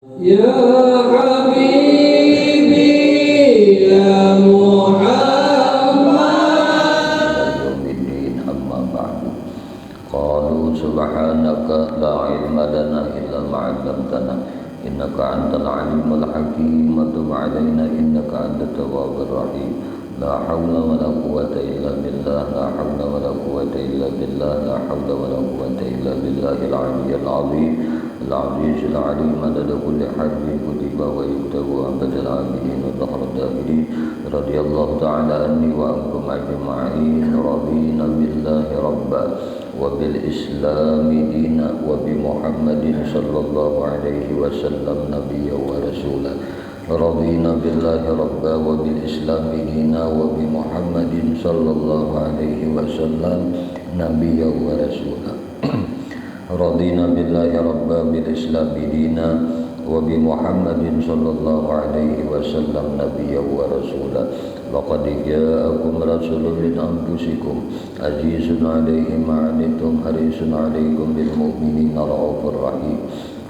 يا حبيبي يا محمد يوم الدين أما بعد قالوا سبحانك لا علم لنا إلا ما علمتنا إنك أنت العليم الحكيم وتب علينا إنك أنت التواب الرحيم لا حول ولا قوة إلا بالله لا حول ولا قوة إلا بالله لا حول ولا قوة إلا بالله العلي العظيم العزيز العليم عدد كل حرف كتب ويكتب أبد العابدين ظهر الداخلين رضي الله تعالى عني وعنكم أجمعين رضينا بالله ربا وبالإسلام دينا وبمحمد صلى الله عليه وسلم نبيا ورسولا رضينا بالله ربا وبالإسلام دينا وبمحمد صلى الله عليه وسلم نبيا ورسولا رضينا بالله ربا بالإسلام دينا وبمحمد صلى الله عليه وسلم نبيا ورسولا لقد جاءكم رسول من أنفسكم عزيز عليه ما عنتم حريص عليكم بالمؤمنين رؤوف رحيم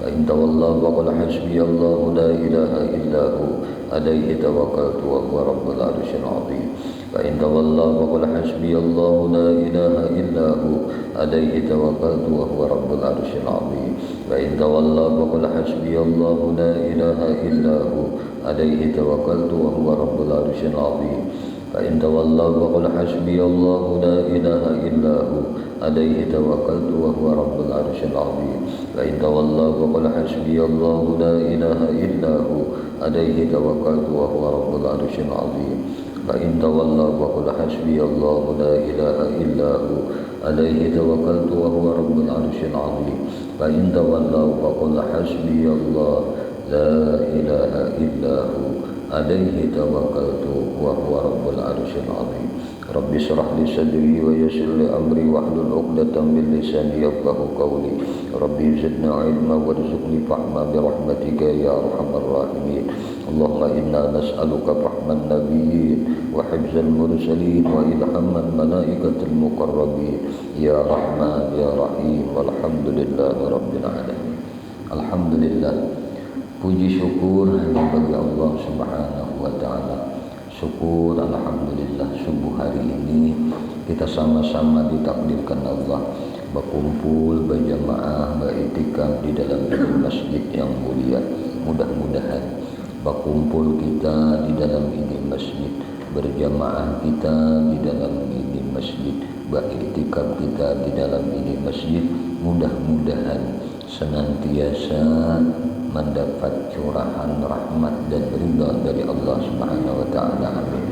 فإن تولوا فقل حسبي الله لا إله إلا هو عليه توكلت وهو رب العرش العظيم فإن تولوا فقل حسبي الله لا إله إلا هو عليه توكلت وهو رب العرش العظيم فإن تولوا فقل حسبي الله لا إله إلا هو عليه توكلت وهو رب العرش العظيم فإن تولوا فقل حسبي الله لا إله إلا هو عليه توكلت وهو رب العرش العظيم فإن تولوا فقل حسبي الله لا إله إلا هو عليه توكلت وهو رب العرش العظيم فإن تولوا فقل حسبي الله لا إله إلا هو عليه توكلت وهو رب العرش العظيم فإن تولوا فقل حسبي الله لا إله إلا هو عليه توكلت وهو رب العرش العظيم رب اشرح لي صدري ويسر لي أمري واحلل عقدة من لساني يفقهوا قولي ربي زدنا علما وارزقني فهما برحمتك يا أرحم الراحمين اللهم إنا نسألك فهم النبيين وحفظ المرسلين وإلهام الملائكة المقربين يا رحمن يا رحيم والحمد لله رب العالمين. Alhamdulillah, puji syukur hanya bagi Allah Subhanahu wa taala. Syukur alhamdulillah subuh hari ini kita sama-sama ditakdirkan Allah berkumpul berjamaah beriktikaf di dalam masjid yang mulia. Mudah-mudahan berkumpul kita di dalam ini masjid, berjamaah kita di dalam ini masjid, beriktikaf kita di dalam ini masjid, mudah-mudahan senantiasa mendapat curahan rahmat dan ridha dari Allah Subhanahu wa taala. Amin.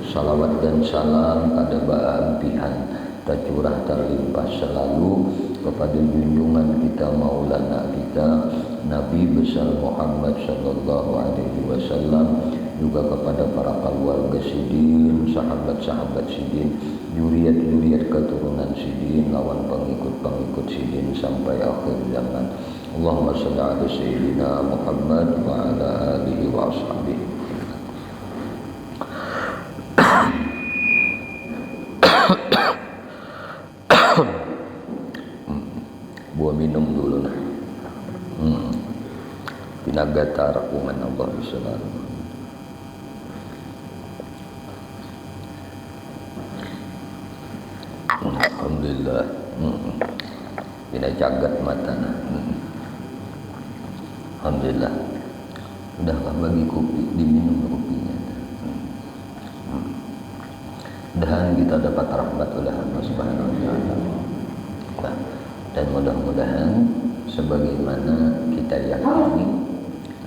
Salawat dan salam pada baampihan tercurah terlimpah selalu kepada junjungan kita Maulana kita Nabi besar Muhammad sallallahu alaihi wasallam, juga kepada para keluarga sidin, sahabat-sahabat sidin, juriat-juriat keturunan sidin, lawan pengikut-pengikut sidin sampai akhir zaman. Allahumma shalli ala sayyidina Muhammad wa ala alihi wa ashabihi. Buah minum dulu nah. Pinagata rakungan Allah selalu. Alhamdulillah. Pina jagat mata nah. Alhamdulillah. Udahlah bagi kopi, diminum kopinya. Mudah-mudahan kita dapat rahmat oleh Allah Subhanahu wa taala. Dan mudah-mudahan sebagaimana kita yakini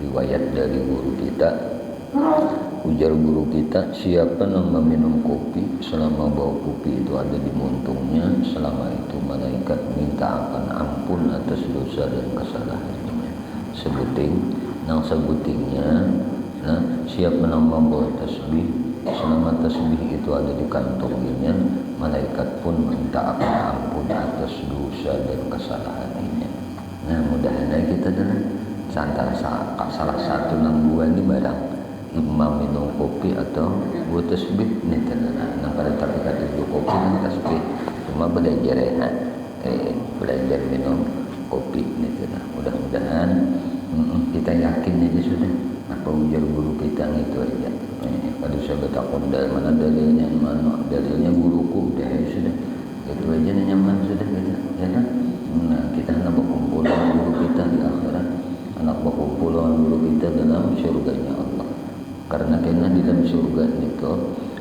riwayat dari guru kita, ujar guru kita, siapa yang meminum kopi selama bau kopi itu ada di muntungnya, selama itu malaikat minta akan ampun atas dosa dan kesalahannya. Sebutingnya, nah, siapa yang membawa tasbih selama tasbih itu ada di kantongnya, malaikat pun minta akan ampun atas dosa dan kesalahannya. Nah, mudah-mudahan kita adalah salah satu nangguan ini barang imam minum kopi atau buat tasbih nih nah pada terikat itu kopi dan tasbih cuma belajar minum kopi nih. Mudah-mudahan Kita yakin aja sudah apa ujar guru kita itu aja. Kalau saya bertakwa dari mana dalilnya guruku udah ya sudah itu aja nyaman sudah kita ya kan. Nah kita hendak berkumpul dengan guru kita di akhirat, hendak berkumpul dengan guru kita dalam surganya Allah. Karena kena di dalam surga itu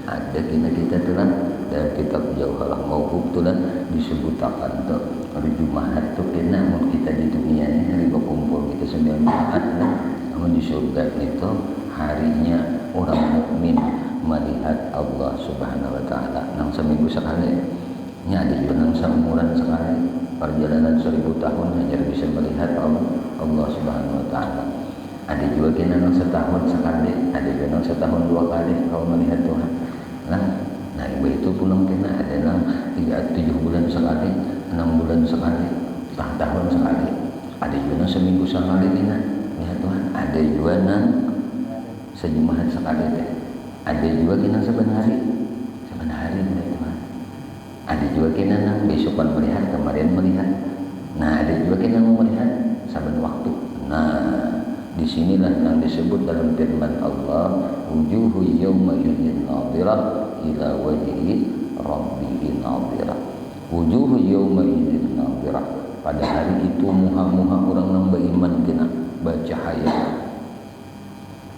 ada kita telah dalam kitab Jauharah Mauhub telah disebutakan tuh hari Jumat tuh kena mun kita di dunia ini hari berkumpul kita 9 Jumat lah, namun di surga itu harinya orang mukmin melihat Allah Subhanahu wa taala nang seminggu sekali. Nya ada juga nang seumuran sekali. Perjalanan 1000 tahun hanya bisa melihat Allah Subhanahu wa taala. Ada juga kena nang setahun sekali, ada juga nang setahun 2 kali kalau melihat Tuhan. Nah ibu itu pulang kena ada nang 7 bulan sekali, 6 bulan sekali, tahun sekali. Ada juga nang seminggu sekali kena lihat Tuhan. Ada juga nang sejumahan sekali deh. Ada juga kena sebenarnya melihat Tuhan. Ada juga kena nang besokan melihat, kemarin melihat. Nah ada juga kena melihat saben waktu. Nah disinilah yang disebut dalam firman Allah, wujuhu yawma idzin nadhirah ila wajhi rabbihi nadhirah. Wujuhu yawma idzin nadhirah. Pada hari itu muha-muha orang yang beriman kena bercahaya.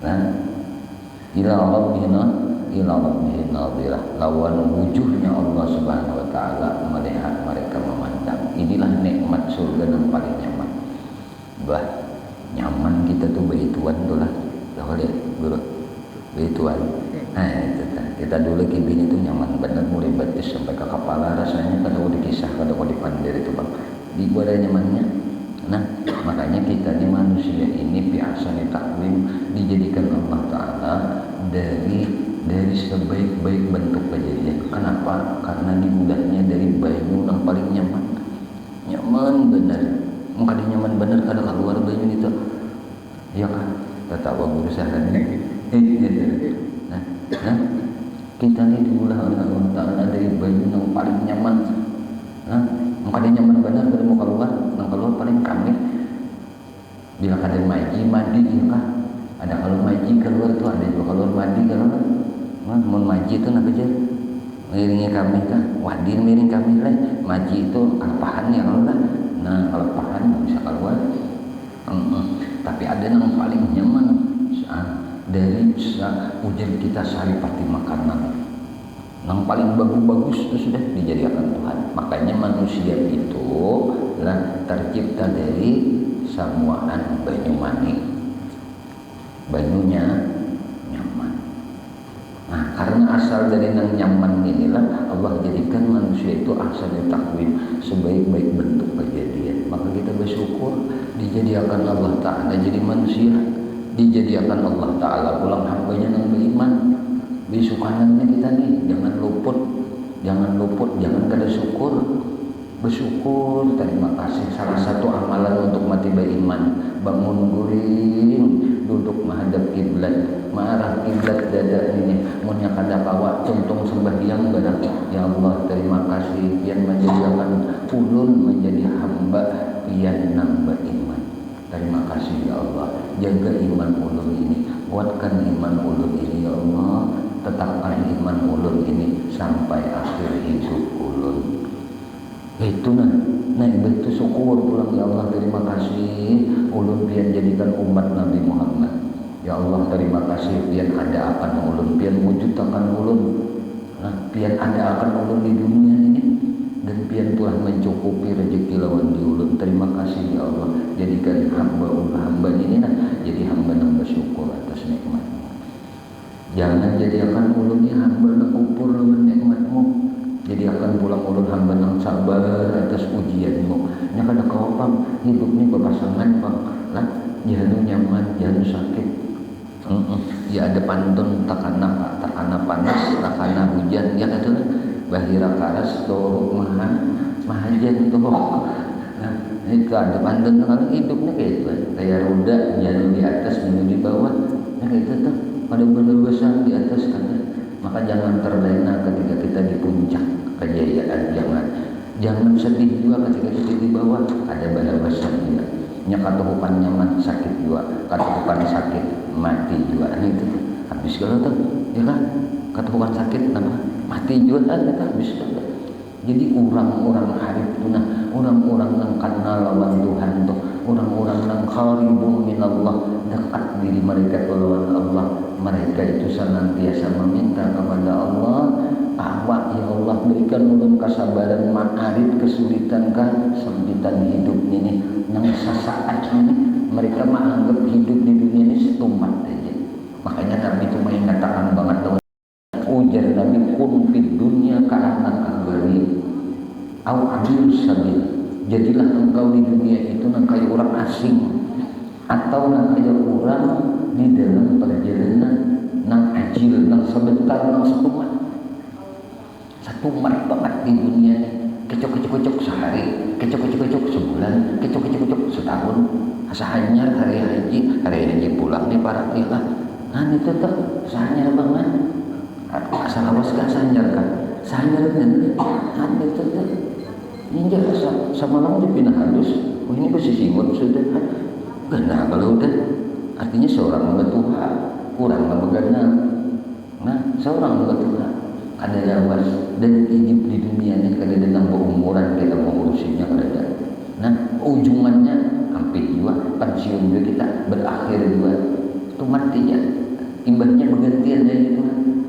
Nah, ila rabbihi nadhirah. Lawan wujuhnya Allah Subhanahu wa taala melihat mereka memandang. Inilah nikmat surga yang paling nyaman. Nyaman kita tuh beituan tuh lah. Dah lihat guru. Beituan. Nah, itu kita dulu kibin itu nyaman benar mulai batis sampai ke kepala rasanya kalau dikisah kalau dipandir itu Bang. Di gua ada nyamannya. Nah, makanya kita di manusia ini biasa ditakwim dijadikan Allah taala dari sebaik-baik bentuk kejadian. Kenapa? Karena dimudahnya dari bayu yang paling nyaman. Nyaman benar. Maka nyaman benar kada keluar bayu itu. Ya kan? Tetawa guru sahaja. Nah, kita ini diulah oleh Allah taala dari bayu yang paling nyaman. Nah, maka nyaman benar kada mau keluar, yang keluar paling kami. Bila kada maji mandi ya kan? Ada kalau maji keluar tuh ada juga keluar mandi kalau mau maji itu nak kerja miringnya kami kan wadir miring kami lah maji itu kalapahan ya kalau lah. Nah kalapahan nggak bisa keluar. Tapi ada yang paling nyaman dari ujian kita saripati makanan yang paling bagus itu sudah dijadikan Tuhan. Makanya manusia itu lah tercipta dari samuaan banyu mani, banyunya nyaman. Nah karena asal dari yang nyaman inilah Allah jadikan manusia itu asal ditakwim sebaik-baik bentuk kejadian. Maka kita bersyukur dijadikan Allah Ta'ala jadi manusia, dijadikan Allah Ta'ala pulang hambanya yang beriman. Bisukanannya kita nih jangan luput, jangan kada syukur. Bersyukur, terima kasih. Salah satu amalan untuk mati beriman, bangun guring, duduk menghadap kiblat, mengarah kiblat dada ini, munya kada kawa tuntung sembahyang badak. Ya Allah, terima kasih pian menjadikan ulun menjadi hamba pian nambah iman. Terima kasih ya Allah, jaga iman ulun ini, kuatkan iman ulun ini ya Allah, tetapkan iman ulun ini sampai akhir hidup ulun. Itu nah itu syukur pulang ya Allah, terima kasih ulun pian jadikan umat Nabi Muhammad. Ya Allah terima kasih pian ada akan ulun, pian wujud akan ulun. Nah pian ada akan ulun di dunia ini dan pian telah mencukupi rezeki lawan di ulun. Terima kasih ya Allah, jadikan hamba ini nah jadi hamba yang bersyukur atas nikmat-Mu. Jangan jadikan ulun ini hamba yang kufur lawan nikmat-Mu. Jadi akan pulang ulun hamba yang sabar atas ujianmu. Nya kada kawapam hidup ni berpasangan Bang. Lah jangan nyaman, jangan sakit. Ya ada pantun takana panas, takana hujan ya kata bahira karas turuk mahajan itu kok. Nah, itu ada pantun kalau hidupnya kayak itu. Kayak roda jalan di atas menuju di bawah. Nah kayak itu tuh pada benar-benar di atas kan. Maka jangan terlena ketika kita di puncak kejayaan, jangan sedih juga ketika kita di bawah ada bala besar juga. nya katuhukan nyaman sakit juga, katuhukan sakit mati juga. Nah itu habis kalau tuh ya kan katuhukan sakit nama mati juga kan habis kalau. Jadi orang-orang hari itu nah orang-orang yang kenal lawan Tuhan tuh orang-orang yang qaribun minallah dekat diri mereka lawan Allah, mereka itu senantiasa meminta kepada Allah, awak ya Allah berikan ulun kesabaran ma'arid kesulitan kan sempitan hidup ini yang sesaat ini mereka menganggap hidup di dunia ini setumat aja. Makanya Nabi itu mengatakan banget tuh ujar Nabi kun fid dunya ka'annaka gharib au abir sabil, jadilah engkau di dunia itu kayak orang asing atau kayak orang di dalam perjalanan nang ajil nang sebentar nang satumat banget di dunia ini, kecok sehari, kecok sebulan, kecok setahun, asahanya hari haji pulang nih para lah, nah itu tuh sahanya banget, asal awas gak sahanyar kan, sahanyar nanti, nah itu tuh ini sama orang dipindah halus. Oh ini posisi singut sudah kan. Gana kalau udah artinya seorang membetuha, kurang membegana. Nah seorang membetuha ada lawas dan hidup di dunia ini kada dengan berumuran kita mengurusinya kada. Nah ujungannya hampir juga pensiun juga kita berakhir juga itu mati ya. Imbasnya bergantian dari itu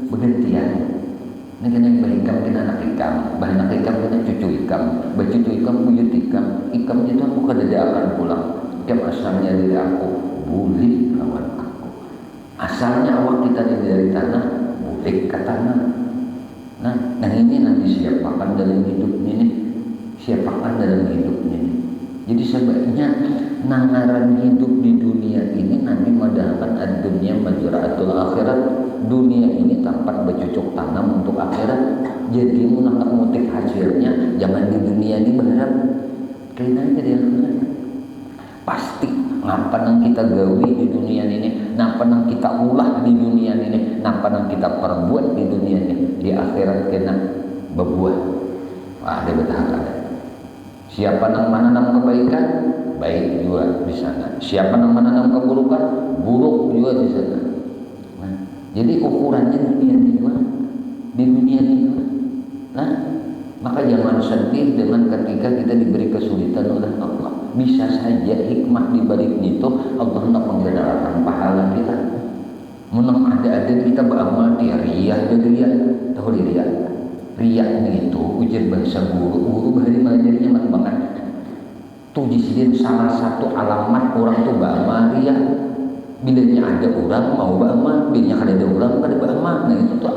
bergantian. Ini kena berikam kena anak ikam, bahan anak ikam kena cucu ikam, bercucu ikam buyut ikam itu aku kada akan pulang. Ikam asalnya dari aku, boleh lawan aku. Asalnya awak kita dari tanah, boleh ke tanah. Nah ini nanti siapakan dalam hidup ini, siapakan dalam hidup ini. Jadi sebaiknya nangaran hidup di dunia ini nanti madahakan ad-dunya majra'atul akhirat. Dunia ini tempat bercocok tanam untuk akhirat. Jadi menangkap motif hasilnya jangan di dunia ini berharap kena aja di akhirat. Pasti ngapa nang kita gawi di dunia ini, ngapa nang kita ulah di dunia ini, ngapa nang kita perbuat di dunia ini, di akhirat kena berbuah. Wah, ada bertahan. Siapa nang menanam kebaikan, baik juga di sana. Siapa nang menanam keburukan, buruk juga di sana. Nah, jadi ukurannya dunia ini di dunia ini. Nah, maka jangan sedih dengan ketika kita diberi kesulitan oleh Allah. Bisa saja hikmah di balik itu Allah hendak menggerakkan pahala kita. Menang ada kita beramal di riyah dan riyah. Tahu riyah? Riyah itu ujian bahasa guru bahari mengajarnya banget. Tuh disini salah satu alamat orang tuh beramal riyah. Bilanya ada orang mau beramal, bilanya ada orang kada beramal. Nah itu tuh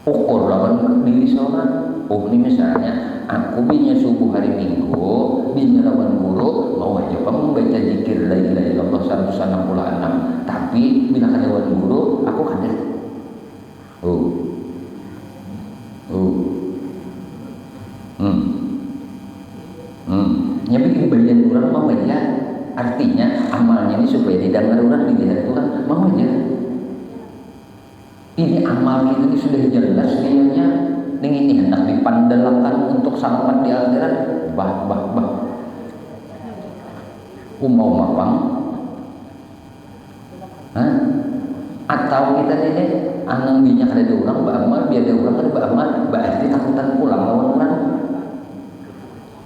ukur lawan diri seorang. Oh ini misalnya aku binya subuh hari Minggu, binya lawan guru mau aja kamu baca zikir la ilaha illallah 166. Tapi bila kada lawan guru aku kada. Ya bikin bagian orang mau aja. Artinya amalnya ini supaya didengar orang, dilihat orang mau aja. Ini amal kita ini sudah jelas kayaknya ini hendak dipandalakan untuk selamat di akhirat. Bah. Mau mapang? Atau kita ini anang minyak ada orang beramal, biar ada orang ada beramal, berarti takutan pulang lawan orang.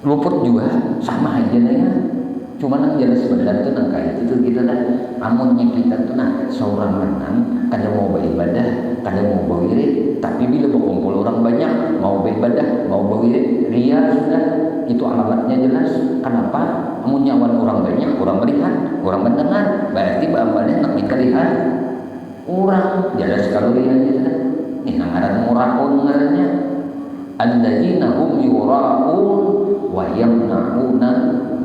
Luput juga sama aja ya. Cuma nang jelas sebenarnya tuh nang kayak itu kita dah amunnya kita tuh nah seorang menang kada mau beribadah, kada mau berwirid, tapi bila berkumpul orang banyak mau beribadah, mau berwirid, ria sudah itu alamatnya jelas. Kenapa? Amunnya orang banyak, orang melihat, orang mendengar, berarti beramalnya nak kita lihat orang jelas kalau ria sudah. Ini ngaran muraun ngarannya. Alladzina hum yura'un wa yamna'una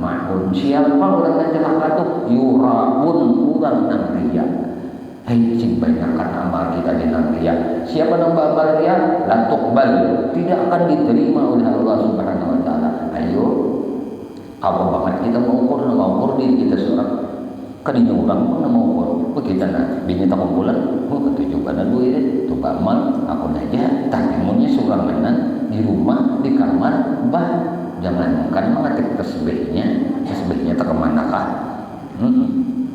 ma'un. Siapa orang yang celaka tuh yura'un, orang nang riya. Hei cing banyakkan amal kita di nang riya. Siapa nang babar riya la tuqbal, tidak akan diterima oleh Allah Subhanahu wa taala. Ayo apa banget kita mengukur diri kita seorang. Kadinya orang pun mau ukur begitu nah bini tak kumpulan ketujuan dulu ini tuh amal aku aja tapi maunya seorang menan di rumah di kamar bah jangankan mengetik tasbihnya terkemana kah?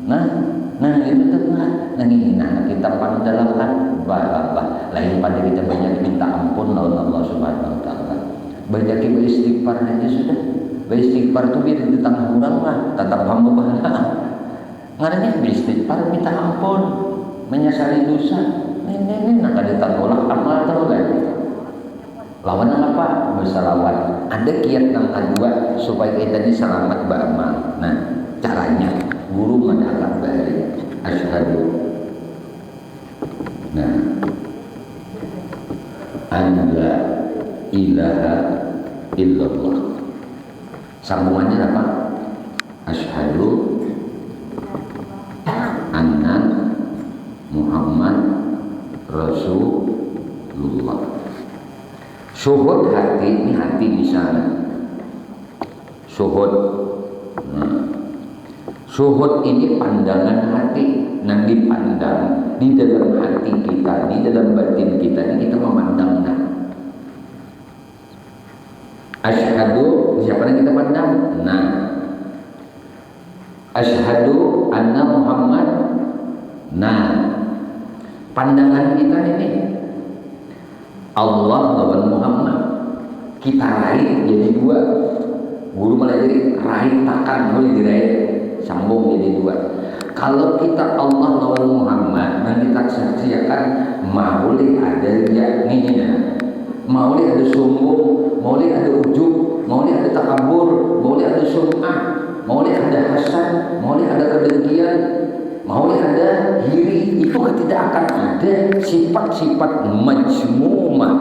Nah itu tuh kita pandalakan lain pada kita banyak minta ampun lawan Allah Subhanahu wa taala. Banyak beristighfar aja sudah. Beristighfar tuh biar di tengah orang lah, tetap hamba bahala. Ngaranya beristighfar minta ampun, menyesali dosa. Ini nak ada tolak amal tahu kan? Lawan apa? Bersalawat. Ada kiat yang kedua supaya kita ini selamat beramal. Nah, caranya guru mendapat balik asyhadu. Nah, an la ilaha illallah. Sambungannya apa? Asyhadu anna Muhammad Rasulullah. Syuhud hati, ini hati di sana. Syuhud. Nah, syuhud ini pandangan hati. Nah, dipandang di dalam hati kita, di dalam batin kita ini kita memandang. Nah, asyhadu, siapa yang kita pandang? Nah, asyhadu anna Muhammad. Nah, pandangan kita ini Allah lawan Muhammad. Kita raih jadi dua. Guru melajari raih takkan boleh diraih sambung jadi dua. Kalau kita Allah lawan Muhammad, nanti kita saksikan maulid ada yakninya, maulid ada sombong, maulid ada ujub, maulid ada takabur, maulid ada sum'ah, maulid ada hasad, maulid ada kedengkian, maulid ada hiri. Itu tidak akan ada sifat-sifat majmumah,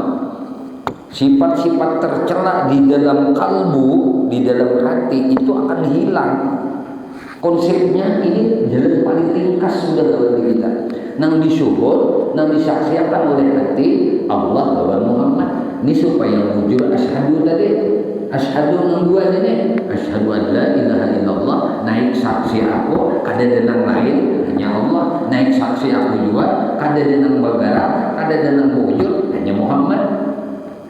sifat-sifat tercela di dalam kalbu, di dalam hati itu akan hilang. Konsepnya ini jalan paling ringkas sudah dalam kita. Nang disyuhud, nang disaksikan oleh hati Allah lawan Muhammad. Ini supaya wujud asyhadu tadi. Asyhadu nang dua ini. Asyhadu an la ilaha illallah. Naik saksi aku, kada denang lain hanya Allah. Naik saksi aku juga, kada denang bagara, kada denang wujud hanya Muhammad.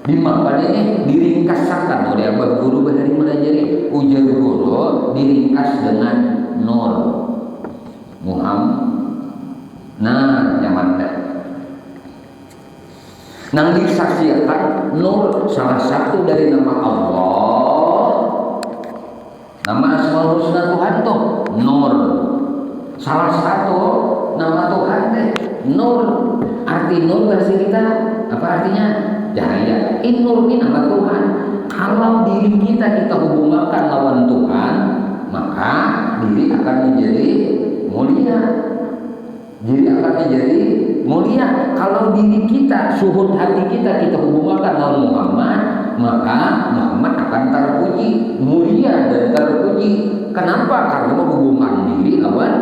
Di mapan ini diringkaskan oleh abang guru bahari melajari. Ujar guru diringkas dengan Nur Muhammad. Nah, nyaman dah. Nang disaksikan Nur salah satu dari nama Allah. Nama Asmaul Husna Tuhan tuh Nur. Salah satu nama Tuhan teh Nur. Arti Nur bahasa kita apa artinya? Cahaya. Nur ini nama Tuhan. Kalau diri kita hubungkan lawan Tuhan, maka diri akan menjadi mulia. Diri akan menjadi mulia. Kalau diri kita, syuhud hati kita hubungkan lawan Muhammad, maka Muhammad akan terpuji, mulia dan terpuji. Kenapa? Karena menghubungkan diri lawan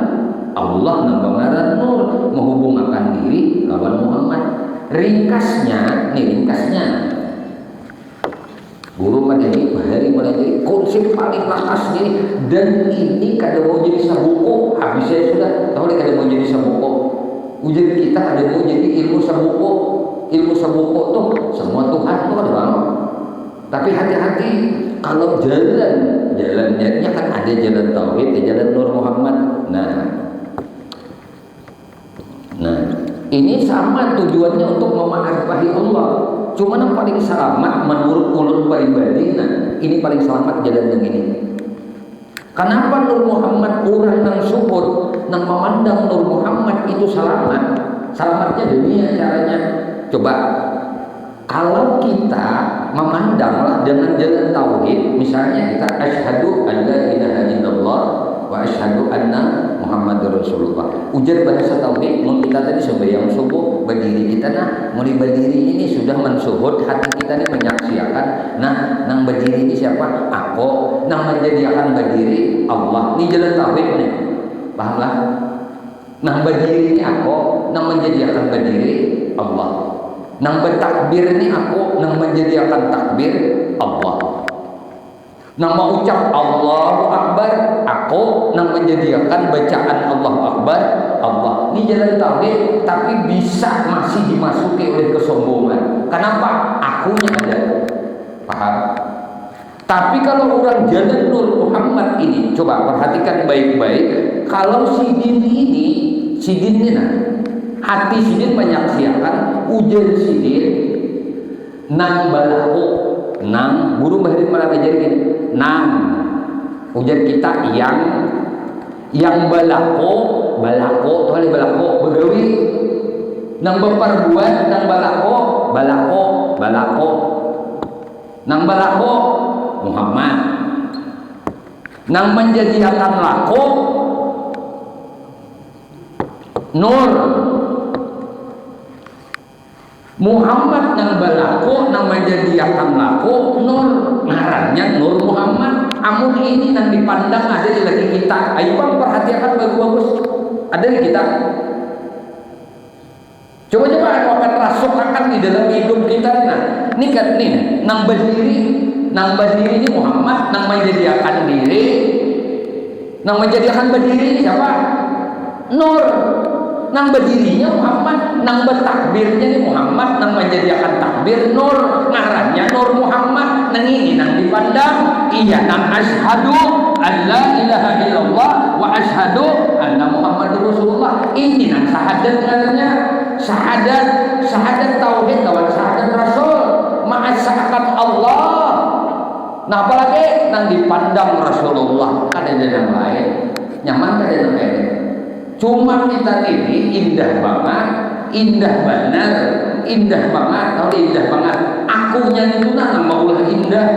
Allah nambah Nur, menghubungkan diri lawan Muhammad. Ringkasnya, guru melajari bahari melajari konsep paling lakas ini, dan ini kada mau jadi sabuku. Habis saya sudah tahu nih kada mau jadi sabuku. Ujian kita ada mau jadi ilmu sabuku. Ilmu sabuku tuh semua Tuhan tuh kan bang. Tapi hati-hati kalau jalannya kan ada jalan tauhid, ada jalan Nur Muhammad. Nah, ini sama tujuannya untuk memarifahi Allah. Cuma yang paling selamat menurut ulun pribadi, nah ini paling selamat jalan yang ini. Kenapa Nur Muhammad orang yang syukur, yang memandang Nur Muhammad itu selamat? Selamatnya dunia caranya. Coba kalau kita memandanglah dengan jalan tauhid, misalnya kita asyhadu an la ilaha illallah wa asyhadu anna Muhammadur Rasulullah. Ujar bahasa tauhid, mau kita tadi sembahyang subuh, berdiri kita mulai berdiri ini sudah mensuhud hati kita ini menyaksikan. Nang berdiri ini siapa? Aku. Nang menjadikan berdiri Allah. Ini jalan tauhid nih. Pahamlah? Nang berdiri ini aku, nang menjadikan berdiri Allah. Nang bertakbir ini aku, nang menjadikan takbir Allah. Nang mengucap Allahu Akbar, aku nang menjadikan bacaan Allahu Akbar Allah. Ini jalan tauhid, tapi bisa masih dimasuki oleh kesombongan. Kenapa? Akunya ada. Paham? Tapi kalau orang jalan Nur Muhammad ini, coba perhatikan baik-baik. Kalau sidin ini nah, hati sidin menyaksikan ujian sidin nang balaku nang guru bahirin malah ngajarin nang ujian kita yang balaku tuh begawi nang beperbuat nang balaku nang balaku Muhammad nang menjadikan laku Nur Muhammad nang balaku nang menjadikan laku Nur ngarannya Nur Muhammad. Amun ini nang dipandang ada di lagi kita. Ayo bang perhatikan bagus-bagus ada di kita. Coba akan rasakan di dalam hidup kita. Nah ini kan nih nang berdiri ini Muhammad, nang menjadikan diri, nang menjadikan berdiri ini siapa? Nur. Nang berdirinya Muhammad, nang bertakbirnya ini Muhammad, nang menjadikan takbir Nur, ngarannya Nur Muhammad. Nang ini nang dipandang, iya nang asyhadu an la ilaha illallah wa asyhadu anna Muhammadur Rasulullah. Ini nang syahadat ngarannya, syahadat tauhid lawan syahadat Rasul, ma'asyakat Allah. Nah apalagi nang dipandang Rasulullah ada yang lain nyaman ada yang lain. Cuma kita ini indah banget akunya itu nang maulah indah.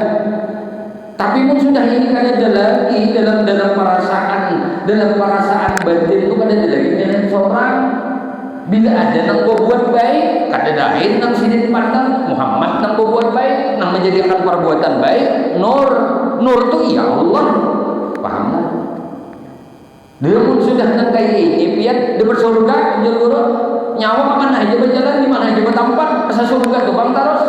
Tapi pun sudah ini kan ada lagi dalam perasaan batin itu kan ada lagi dengan seorang. Bila ada nang berbuat baik, kada lain nang sidin pandang Muhammad nang berbuat baik, nang menjadikan perbuatan baik, Nur itu ya Allah, paham? Dia pun sudah nang kayak ini, biar dia bersurga, jalur nyawa mana aja berjalan, di mana aja bertampak, asa surga tuh bang terus.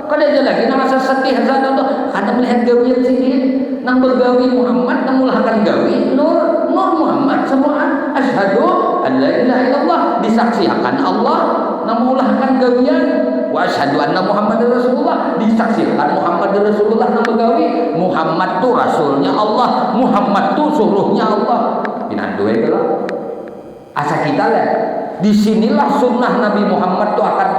Kada aja lagi nang asa setih asa tuh, kada melihat gawian sidin, nang bergawi Muhammad, nang mulahkan gawi Nur Muhammad semua asyhadu an la ilaha illallah disaksikan Allah nang mulahkan gawian wa asyhadu anna Muhammadar Rasulullah disaksikan Muhammad Rasulullah nang begawi Muhammad tu rasulnya Allah, Muhammad tu suruhnya Allah. Pinan dua itu lah asa kita lah. Disinilah sunnah Nabi Muhammad itu akan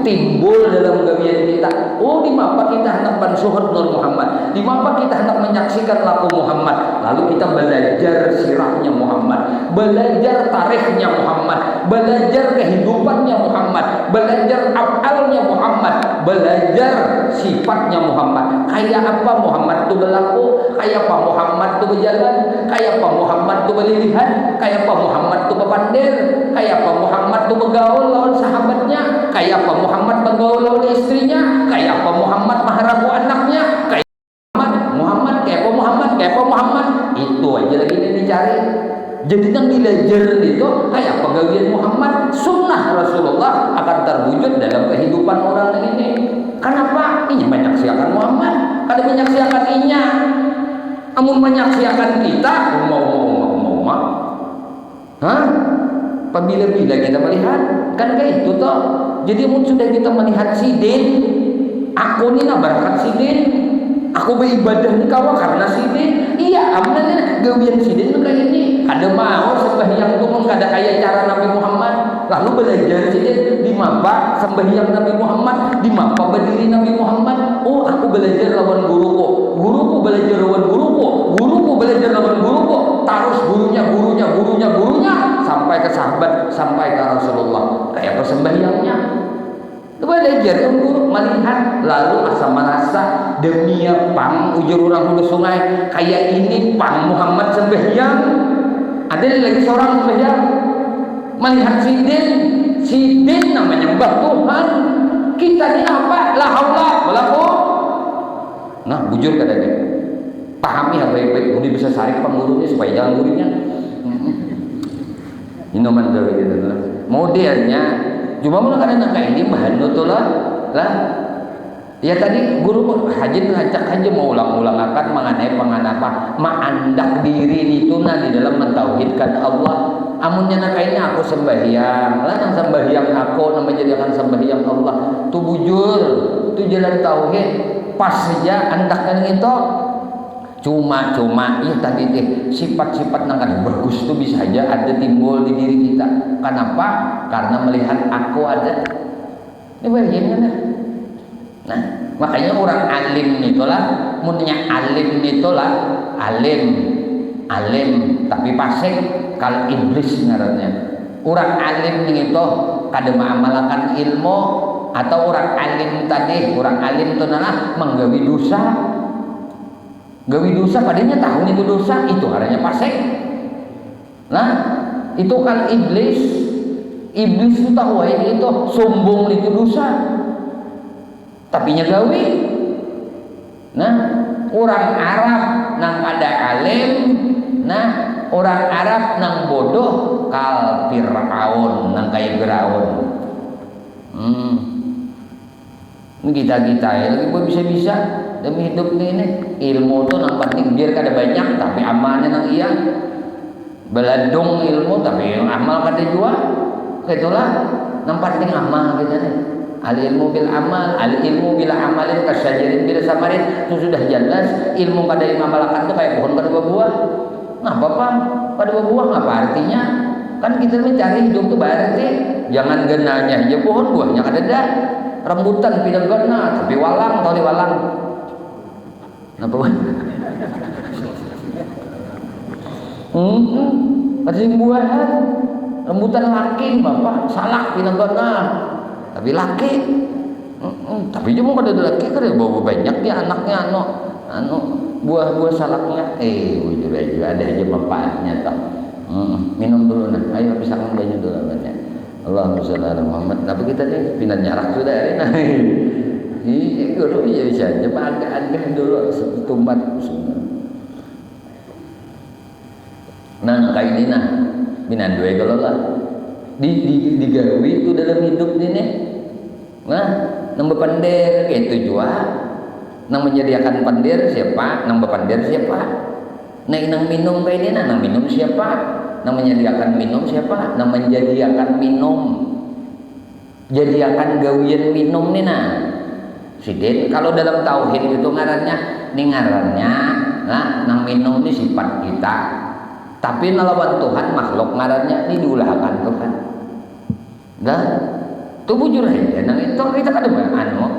timbul dalam gawian kita. Oh, di mana kita hendak bansuhud Nur Muhammad, di mana kita hendak menyaksikan laku Muhammad. Lalu kita belajar sirahnya Muhammad, belajar tarikhnya Muhammad, belajar kehidupannya Muhammad, belajar afalnya Muhammad, belajar sifatnya Muhammad. Kayak apa Muhammad itu berlaku, kayak apa Muhammad itu berjalan, kayak apa Muhammad itu berlihat, kayak apa Muhammad itu berpandir, kayak apa Muhammad itu bergaul lawan sahabatnya, kayak apa Muhammad bergaul lawan istrinya, kayak apa Muhammad maharabu anaknya, kayak Muhammad, kayak apa Muhammad, itu aja lagi yang dicari. Jadi yang belajar itu kayak pegawaian Muhammad, sunnah Rasulullah akan terwujud dalam kehidupan orang ini. Kenapa? Ini menyaksikan Muhammad, kada menyaksikan inya. Amun menyaksikan kita, mau. Hah? Apabila kita melihat kan kayak itu toh. Jadi mun sudah kita melihat sidin, aku ni nabarakan sidin, aku beribadah ni kawa karena sidin. Iya, amna gawian sidin tu kayak ini. Ada mau sembahyang tu mun kada kaya cara Nabi Muhammad. Lalu belajar sidin di mapa sembahyang Nabi Muhammad, di mapa berdiri Nabi Muhammad. Oh, aku belajar lawan guruku belajar lawan guruku belajar lawan guruku. Terus gurunya sampai ke sahabat, sampai ke Rasulullah. Kayak persembahyangnya. Belajar guru melihat lalu asa merasa demi pang ujur orang hulu sungai kayak ini pang Muhammad sembahyang. Ada lagi seorang sembahyang melihat sidin namanya nyembah Tuhan. Kita ini apa? La haula wala quwwata. Nah, bujur kata dia. Pahami hal baik-baik, udah bisa sarik penggurunya supaya jangan gurunya. Minuman dulu gitu lah. Modelnya cuma mulai karena kayak ini bahan itu lah. Ya tadi guru haji ngajak haji mau ulang-ulang akan mengenai apa mengandak diri itu di dalam mentauhidkan Allah. Amunnya kayaknya aku sembahyang, lah yang sembahyang aku namanya jadikan sembahyang Allah. Tu bujur, tu jalan tauhid. pas saja andaknya itu cuma ya tadi deh sifat-sifat nang kada bagus itu bisa aja ada timbul di diri kita. Kenapa? Karena melihat aku ada. Ini bagaimana? Nah, makanya orang alim itulah, munnya alim itulah alim tapi pasik kalau iblis ngarannya. Orang alim itu kada mengamalkan ilmu, atau orang alim tadi, orang alim itu adalah menggawi dosa. Gawi dosa padanya tahu itu dosa, itu artinya pasik. Nah, itu kan iblis itu tahu ini itu sombong itu dosa. Tapi nya gawi. Nah, orang Arab nang ada alim, nah orang Arab nang bodoh kal Fir'aun nang kayak Firaun. Ini kita ya lagi bisa demi hidup ini ilmu tuh nang penting biar kada banyak tapi amalnya nang iya beladung ilmu tapi amal kada jua itulah nang penting amal gitu nih. Al ilmu bil amal, al ilmu bila amalin kasyajarin bila samarin. Itu sudah jelas ilmu kada diamalkan tuh kayak pohon kada berbuah. Ngapa Pak? Kada berbuah ngapa artinya? Kan kita mencari hidup tuh berarti jangan genanya aja pohon buahnya kada ada. Rambutan pindah gena tapi walang tali walang. Napa Pak? Ada buahan rambutan laki Bapak salak pindah gena. Tapi laki, tapi cuma pada laki kan bawa banyak dia anaknya buah salaknya, jujur aja ada aja manfaatnya tak. Minum dulu nah, ayo habis makan banyak dulu namanya. Allahumma sholli ala Muhammad. Tapi kita nih pindah nyarak sudah ini guru ya bisa aja agak dulu setumbat semua. Nah kayak ini nah binan dua kalau lah digawi itu dalam hidup ini. Nah, nang bepandir itu juga. Nang menyediakan pandir siapa? Nang bepandir siapa? Nang minum kayak ini nang minum siapa? Nang menyediakan minum siapa? Nang menjadikan minum. Jadiakan gawian minum nih nah. Sidin kalau dalam tauhid itu ngarannya nah nang minum ini sifat kita. Tapi nalawan Tuhan makhluk ngarannya ini diulahkan Tuhan. Dah, tuh bujur aja. Nang itu kita kada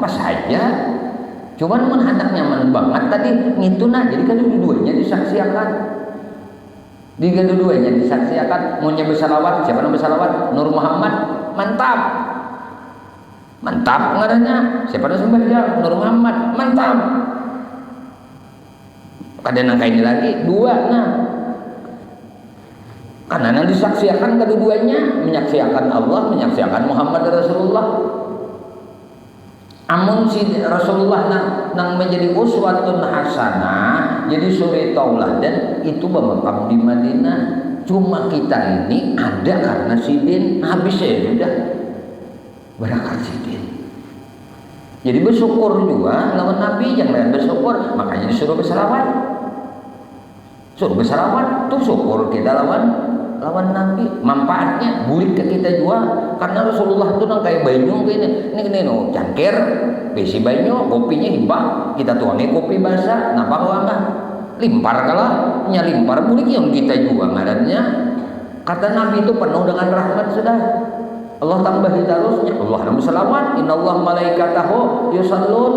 pas saja. Cuman menghadap nyaman banget tadi ngitu nah. Jadi kan dua-duanya disaksikan. Dua-duanya disaksikan. Maunya bersalawat, siapa yang bersalawat? Nur Muhammad, mantap. Mantap ngarannya. Siapa yang sembahyang? Nur Muhammad, mantap. Kada nang kaini lagi dua nah. Karena yang disaksikan kedua-duanya menyaksikan Allah, menyaksikan Muhammad Rasulullah. Amun si Rasulullah nang menjadi uswatun hasanah, jadi suri tauladan itu bermakam di Madinah. Cuma kita ini ada karena sidin habis ya sudah berakat sidin. Jadi bersyukur juga lawan Nabi jangan bersyukur, makanya disuruh bersalawat. Suruh bersalawat tuh syukur kita lawan Nabi, manfaatnya bulik ke kita juga karena Rasulullah itu nang kayak banyu ini no cangkir besi banyu kopinya hibah kita tuangin kopi basah napa kau apa limpar kalah limpar bulik yang kita juga ngarannya kata Nabi itu penuh dengan rahmat sudah Allah tambahi terusnya Allah namu salawat innallaha malaikatahu yusallun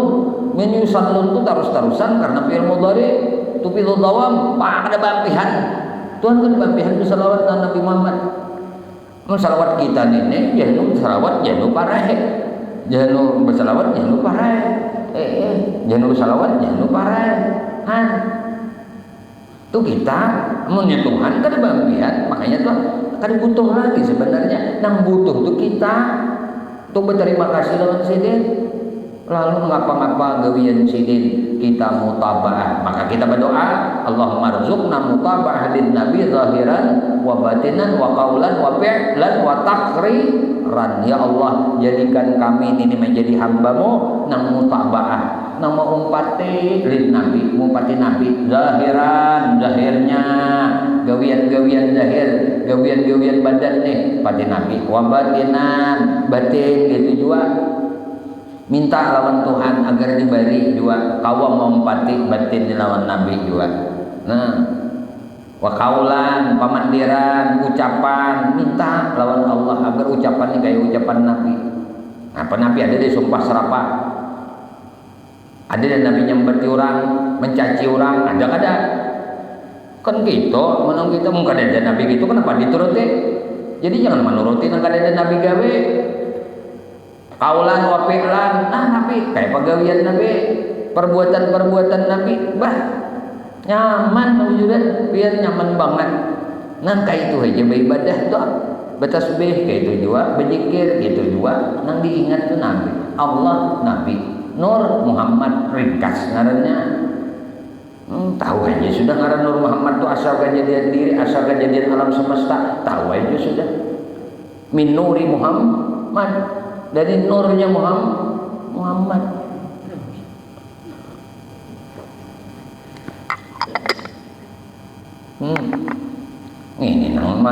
min yusallun itu terus-terusan karena fi'il mudhari tufidul dawam pada bampihan Tuhan kan bampihan salawat Nabi Muhammad. Salawat kita ini jangan salawat jangan parah. Jangan bersalawat jangan parah. Jangan bersalawat jangan parah. Tuh kita menurut Tuhan kan bampihan, makanya tuh kan butuh lagi sebenarnya. Nang butuh tuh kita tuh berterima kasih lawan sidin. Lalu ngapa-ngapa gawian sidin kita mutaba'ah, maka kita berdoa Allahumma rzuqna mutaba'ah lin nabi zahiran wa batinan wa qaulan wa fi'lan wa taqriran. Ya Allah jadikan kami ini menjadi hambamu nang mutaba'ah nang umpati lin nabi umpati nabi zahiran zahirnya gawian-gawian zahir gawian-gawian badan nih pati nabi wa batinan batin gitu juga minta lawan Tuhan agar diberi juga kawa mempatik batin di lawan Nabi juga. Nah, wa kaulan pamandiran ucapan minta lawan Allah agar ucapannya kayak ucapan Nabi. Apa Nabi ada di sumpah serapah, ada dan Nabi nyambati orang, mencaci orang, ada kan gitu, menang kita mungkin ada Nabi gitu kenapa dituruti? Jadi jangan menuruti nang ada Nabi gawe. Kaulan wa fi'lan, Nabi kayak pagawian Nabi, perbuatan-perbuatan Nabi, bah nyaman wujudnya, biar nyaman banget. Nang kayak itu aja beribadah tuh, bertasbih kayak itu juga, berzikir gitu juga, nang diingat tuh Nabi, Allah Nabi, Nur Muhammad ringkas ngarannya. Tahu aja sudah ngaran Nur Muhammad tuh asal kejadian diri, asal kejadian alam semesta, tahu aja sudah. Min nuri Muhammad, dari nurnya Muhammad. Ini nang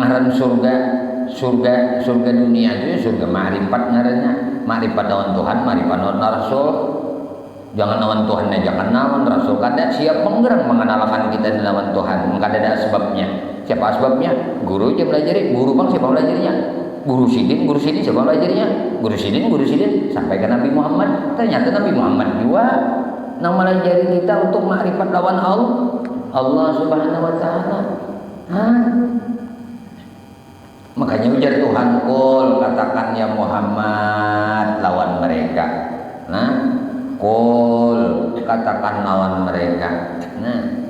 ngaran surga dunia itu surga ma'rifat ngarannya, ma'rifat lawan Tuhan, ma'rifat lawan Rasul. Jangan lawan Tuhan aja kan lawan Rasul kada siap menggerang mengenalkan kita lawan Tuhan, kada ada sebabnya. Siapa sebabnya? Guru aja belajari, guru bang siapa belajarnya? Guru sidin siapa belajarnya? Guru sidin sampai ke Nabi Muhammad. Ternyata Nabi Muhammad juga nang melajari kita untuk ma'rifat lawan Allah Subhanahu wa taala. Makanya ujar Tuhan kul katakan ya Muhammad lawan mereka. Kul katakan lawan mereka.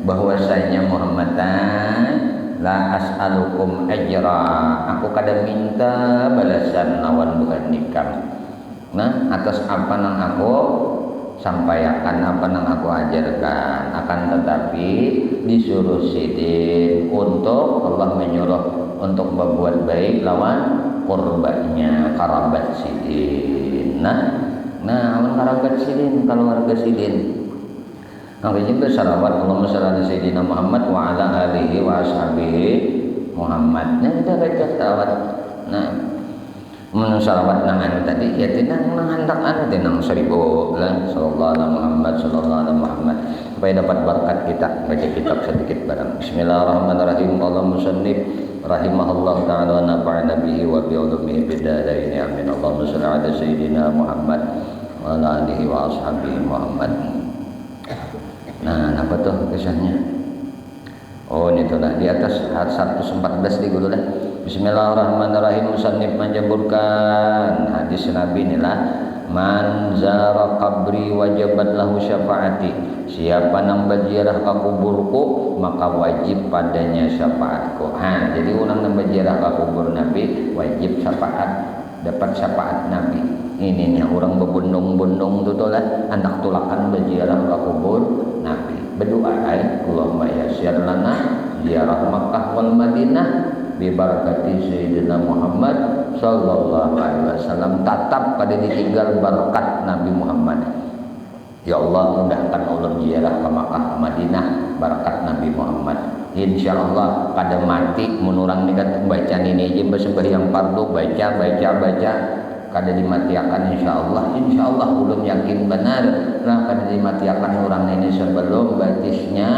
Bahwasanya Muhammad la as'alukum ajra, aku kada minta balasan lawan Tuhan nikam. Atas apa nang aku sampaikan, apa nang aku ajarkan, akan tetapi disuruh sidin untuk Allah menyuruh untuk berbuat baik lawan korbannya karabat sidin. Lawan karabat sidin, kalau warga sidin makanya bersalawat Allahumma shalli ala sayyidina Muhammad wa ala alihi wa ashabihi Muhammad. Kita baca salawat. Mun salawat nang anu tadi ya tinang handak anu tinang 1000 lah sallallahu alaihi Muhammad supaya dapat berkat kita baca kitab sedikit barang. Bismillahirrahmanirrahim. Allahumma shalli rahimahullah ta'ala wa nafa'ana bihi wa bi ulumihi bidarain amin. Allahumma shalli ala sayyidina Muhammad wa ala alihi wa ashabihi Muhammad. Apa tuh kisahnya? Oh ini tuh di atas 114 di guru lah. Bismillahirrahmanirrahim. Musannif menjaburkan hadis Nabi inilah man zara qabri wajabat lahu syafaati. Siapa nang berziarah ke kuburku maka wajib padanya syafaatku. Jadi orang nang berziarah ke kubur Nabi wajib syafaat, dapat syafaat Nabi. Ini orang berbundung-bundung tuh lah anak tulakan berziarah ke kubur Nabi. Berdoa Allahumma yassir lana ziarah Makkah wal Madinah bi barakati Sayyidina Muhammad sallallahu alaihi wasallam. Tatap pada ditinggal berkat Nabi Muhammad. Ya Allah mudahkan ulun ziarah ke Makkah ke Madinah berkat Nabi Muhammad. Insyaallah kada mati menurang nikat baca ini aja sembahyang fardu baca kada dimatiakan insyaallah ulun yakin benar lah kada dimatiakan orang ini sebelum batisnya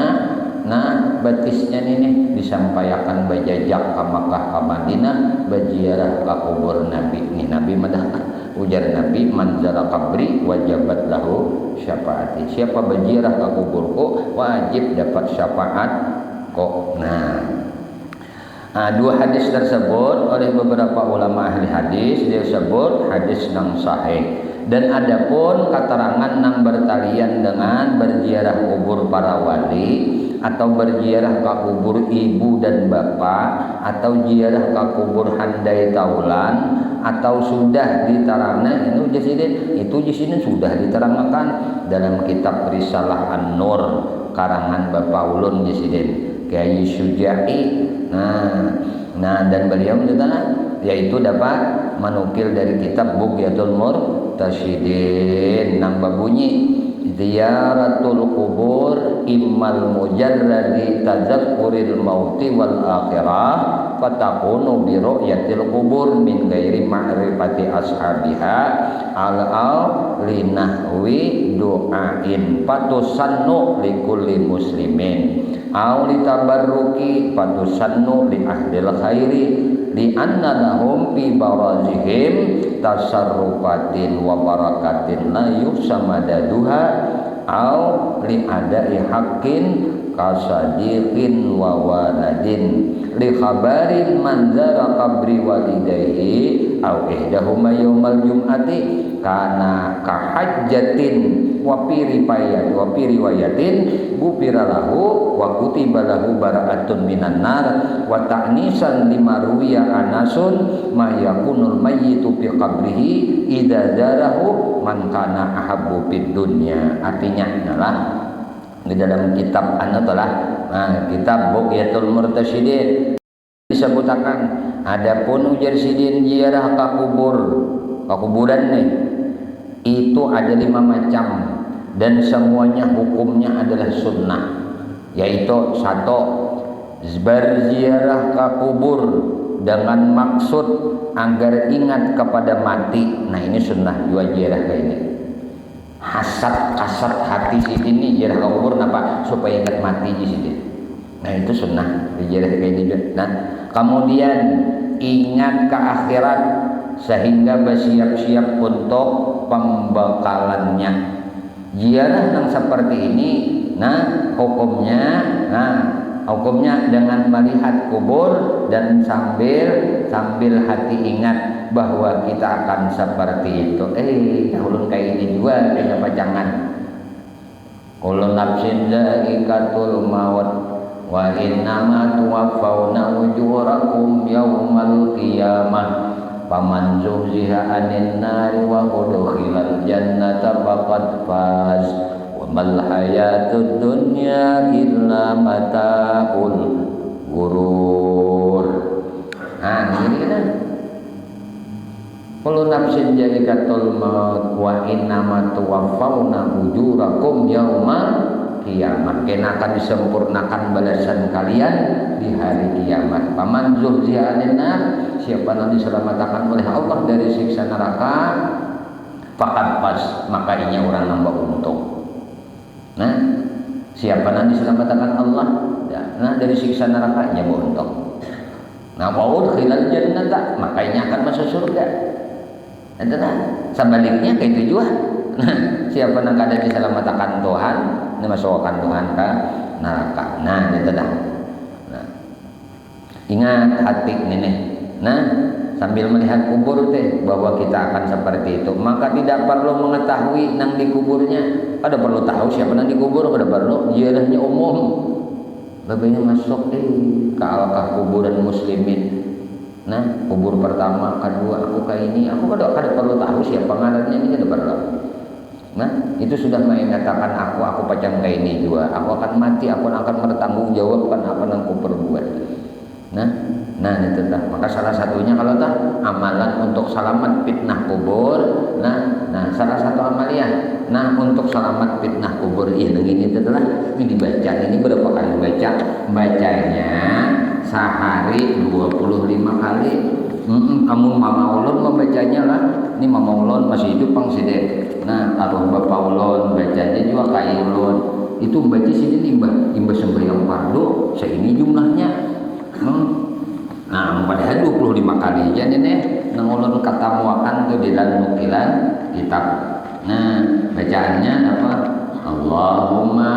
ini disampaikan bajajak ke Makkah ke Madinah berziarah ke kubur Nabi. Ini Nabi madahkan ujar Nabi man zara qabri wajabat lahu syafaati. Siapa berziarah ke kuburku wajib dapat syafaat kok. Dua hadis tersebut oleh beberapa ulama ahli hadis disebut hadis nang sahih. Dan adapun keterangan nang bertalian dengan berziarah kubur para wali atau berziarah ke kubur ibu dan bapak atau ziarah ke kubur handai taulan atau sudah diterangkan itu di sini sudah diterangkan dalam kitab Risalah An-Nur karangan Bapak Ulun di sini Kiai Syuja'i. Dan beliau yaitu dapat menukil dari kitab Bughyatul Murtasyidin nang babunyi ziyaratul kubur immal mujarradi tazakkuril mauti wal akhirah fatakunu bi ru'yatil kubur min ghairi ma'rifati ashabiha al linahwi du'ain patusannu likulli muslimin aw litabarruki patusannu li ahlil khairi li anna lahum fi barazihim tasarrufatin wa barakatin la yusamadaduha aw li adai haqqin kasadiqin wa waladin li khabarin manzara qabri walidayhi aw ihdahuma yaumal jum'ati kana kahajjatin wa fi riwayatin gufira lahu wa kutiba lahu bara'atun minan nar wa ta'nisan lima ruwiya anasun ma yakunul mayyitu fi qabrihi idza darahu man kana ahabbu fid dunya. Artinya adalah di dalam kitab kitab Bughyatul Murtasyidin disebutkan adapun ujar sidin ziarah ka kuburan nih itu ada 5 macam dan semuanya hukumnya adalah sunnah, yaitu 1 berziarah ke kubur dengan maksud agar ingat kepada mati. Nah ini sunnah juga ziarah kayak ini. Hasad hati sidin ini ziarah ke kubur kenapa? Supaya ingat mati di sini. Nah itu sunnah ziarah kayak ini. Nah kemudian ingat ke akhirat sehingga bersiap-siap untuk pembekalannya. Ziarah yang seperti ini, hukumnya dengan melihat kubur dan sambil hati ingat bahwa kita akan seperti itu. Ulun kayak ini juga kayaknya pacangan. Kullu nafsin dha'iqatul maut wa innama tuwaffawna ujurakum yaumal qiyamah. Faman zuhziha 'anil nari wa udkhilal jannata faqad faz wa mal hayatud dunya illa mata'ul ghurur. Ini kan kullu nafsin dha'iqatul maut wa innama tuwaffawna ujurakum yaumal kiamat. Kena akan disempurnakan balasan kalian di hari kiamat. Paman zuhziha 'anil nar, siapa yang diselamatkan oleh Allah dari siksa neraka, faqad faz, maka inya orang nambah untung. Nah, siapa yang diselamatkan Allah dari siksa neraka, inya beruntung. Nah, wa udkhilal jannata, maka inya akan masuk surga. Nah, sebaliknya kayak itu juga. Nah, siapa yang kada diselamatkan Tuhan, dimasukkan Tuhan ke neraka. Nah, itu dah. Nah, ingat hati ini. Nah, sambil melihat kubur bahwa kita akan seperti itu, maka tidak perlu mengetahui nang di kuburnya. Kada perlu tahu siapa nang di kubur, kada perlu. Ziarahnya umum. Babanya masuk ke alkah kuburan muslimin. Nah, kubur pertama, kedua, aku kayak ini, aku kada perlu tahu siapa ngarannya, ini kada perlu. Nah, itu sudah mengatakan aku pacang kayak ini juga. Aku akan mati, aku akan bertanggung jawabkan apa yang aku perbuat. Nah itu dah. Maka salah satunya kalau tak amalan untuk selamat fitnah kubur. Nah salah satu amalia. Nah untuk selamat fitnah kubur ini adalah ini dibaca. Ini berapa kali baca? Bacanya sehari 25 kali. Kamu Mama Ulun membacanya lah. Ini Mama Ulun masih hidup pang sini. Nah kalau Bapak Ulun bacanya juga kayak Ulun. Itu baca sini imbah sembahyang fardu. Seini jumlahnya. Nah padahal 25 kali aja nih nang ulun kata muakan tuh di dalam nukilan kitab. Nah bacaannya apa? Allahumma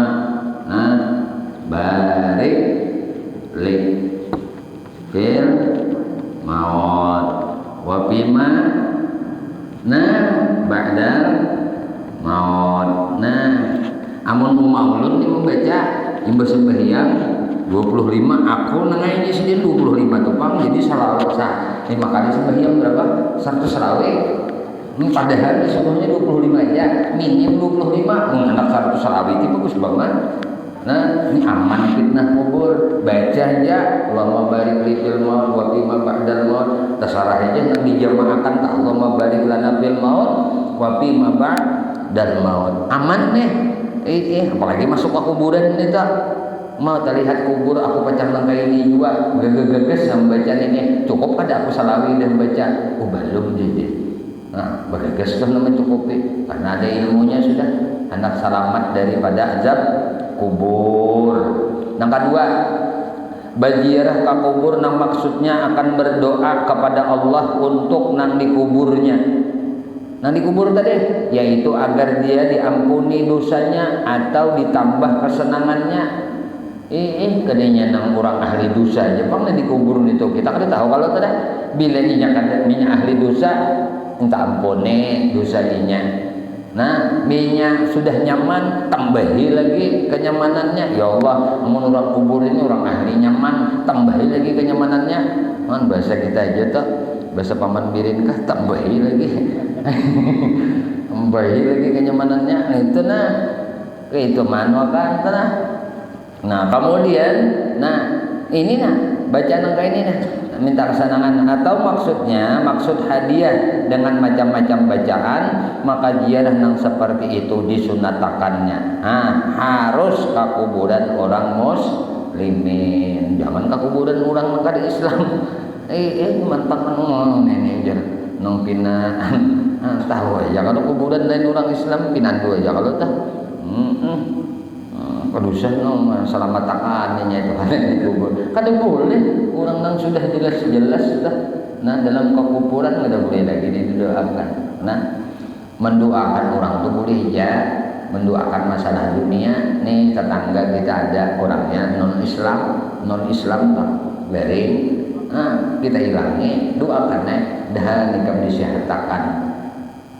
barik li fil maut wa bima ba'dal maut. Nah amun ulun ni membaca imbah sembahyang 25, aku nengai sendiri 25 tupang, jadi salah sah 5 kali sembahyang berapa? 100 rawe. Padahal sebelumnya 25 aja, minim 25, anak 100 rawe itu bagus banget. Nah, ini aman fitnah kubur. Baca aja, Allahumma barik li fil maut wa bima ba'dal maut. Terserah aja yang dijamaahkan, Allahumma barik lana fil maut wa bima dan maut. Aman nih. Apalagi masuk ke kuburan nih tak. Mau terlihat kubur aku pecah langkai ini juga geges membaca ini cukup ada aku salawi dan baca belum jadi bergeges kan mencukupi karena ada ilmunya sudah anak selamat daripada azab kubur. Yang kedua bajiarah ka kubur nang maksudnya akan berdoa kepada Allah untuk nang dikuburnya. Nang dikubur tadi yaitu agar dia diampuni dosanya atau ditambah kesenangannya. Kadenya nang orang ahli dosa aja bang dikubur itu kita kan tahu kalau tidak bila inya kan minyak ahli dosa minta ampuni dosa inya. Nah minyak sudah nyaman tambahi lagi kenyamanannya ya Allah namun orang kubur ini orang ahli nyaman tambahi lagi kenyamanannya man bahasa kita aja tuh bahasa paman birin kah tambahi lagi tambahi lagi kenyamanannya itu nah itu manual kan nah. Nah kemudian, ini baca nangka ini minta kesenangan atau maksud hadiah dengan macam-macam bacaan maka jiarah nang seperti itu disunatakannya. Harus ke kuburan orang muslimin, jangan ke kuburan orang maka di Islam. Mantap nenek jar nong pina tahu aja kalau kuburan lain orang Islam pinan dua aja kalau tahu. Kedusan selamat takannya itu dikubur. Kada boleh orang yang sudah jelas-jelas dah. Nah dalam kekuburan kada boleh lagi didoakan. Nah mendoakan orang itu boleh ya, mendoakan masalah dunia. Nih tetangga kita ada orangnya non Islam tak beri. Kita hilangi doakan dah nikam disehatkan.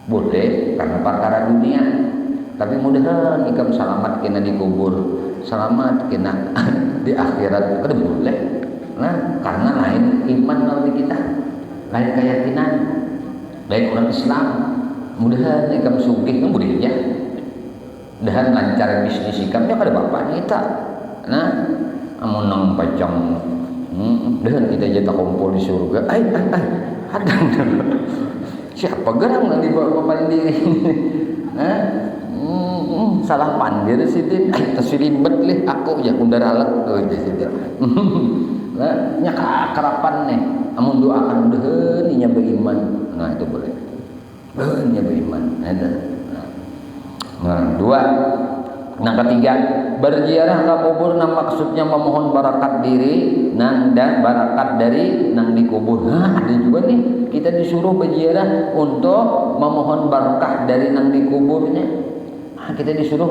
Boleh karena perkara dunia. Tapi mudah-mudahan ikam selamat kena dikubur, selamat kena di akhirat kada boleh. Nah, karena lain iman lawan kita, lain keyakinan, lain orang Islam. Mudah-mudahan ikam sugih kan boleh ya. Dan lancar bisnis ikamnya kada bapak kita. Nah, amun nang pacang, dan kita jatah kumpul di surga. Hadang. Siapa gerang nanti bawa papan diri? Salah pandir sidin tersilibet lih aku ya kundar alat sidin nya kerapan nih amun doakan mudahan nya beriman itu boleh nya beriman dua. Ketiga berziarah ke kubur maksudnya memohon barakat diri dan barakat dari nang dikubur. Ada juga nih kita disuruh berziarah untuk memohon barakah dari nang dikuburnya. Kita disuruh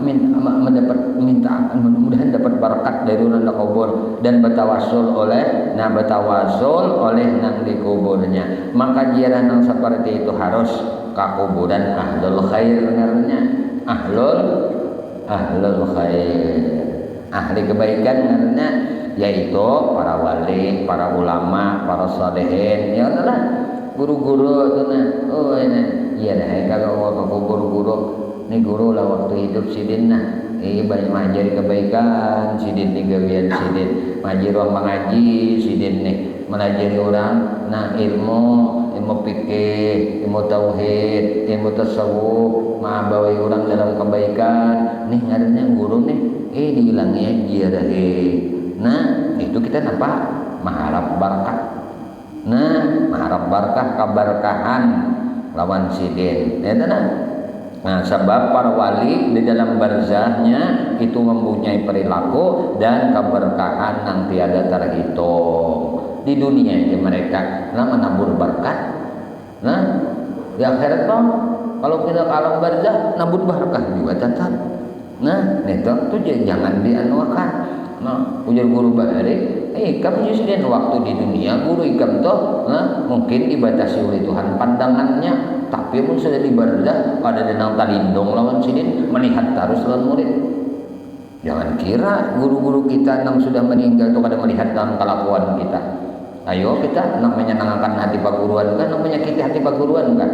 minta mudah-mudahan dapat barakat dari orang kubur dan bertawasul oleh nang dikuburnya. Maka ziarah nang seperti itu harus ke kuburan ahlul khair ngarannya. Ahlul khair, ahli kebaikan karena yaitu para wali, para ulama, para salihin, ya adalah guru-guru itu nah. Iya dah kalau guru-guru, nih guru lah waktu hidup sidin nah, banyak mengajari kebaikan, sidin gawian sidin, ngaji ruang mengaji sidin nih, melajari orang, nah ilmu fikih, ilmu tauhid, ilmu tasawuf, mengabawai orang dalam kebaikan. Nih ngarannya guru nih, dihilangi ziarah. Nah, itu kita nampak mengharap berkah. Nah, mengharap berkah keberkahan lawan sidin. Ya nah, sebab para wali di dalam barzahnya itu mempunyai perilaku dan keberkahan yang tiada terhitung. Di dunia ini mereka menabur berkat. Nah, di akhirat toh kalau kita ke alam barzah nabur berkah juga tetap. Nah, itu jangan dianuakan. Nah, ujar guru balik, kamu disediakan waktu di dunia guru ikam toh, mungkin dibatasi oleh Tuhan pandangannya, tapi pun sudah di barzah ada denang talindong lawan sidin melihat terus lawan murid. Jangan kira guru-guru kita yang sudah meninggal itu kada melihat dalam kelakuan kita. Ayo kita namanya menyenangkan hati paguruan kan, namanya kita hati paguruan kan.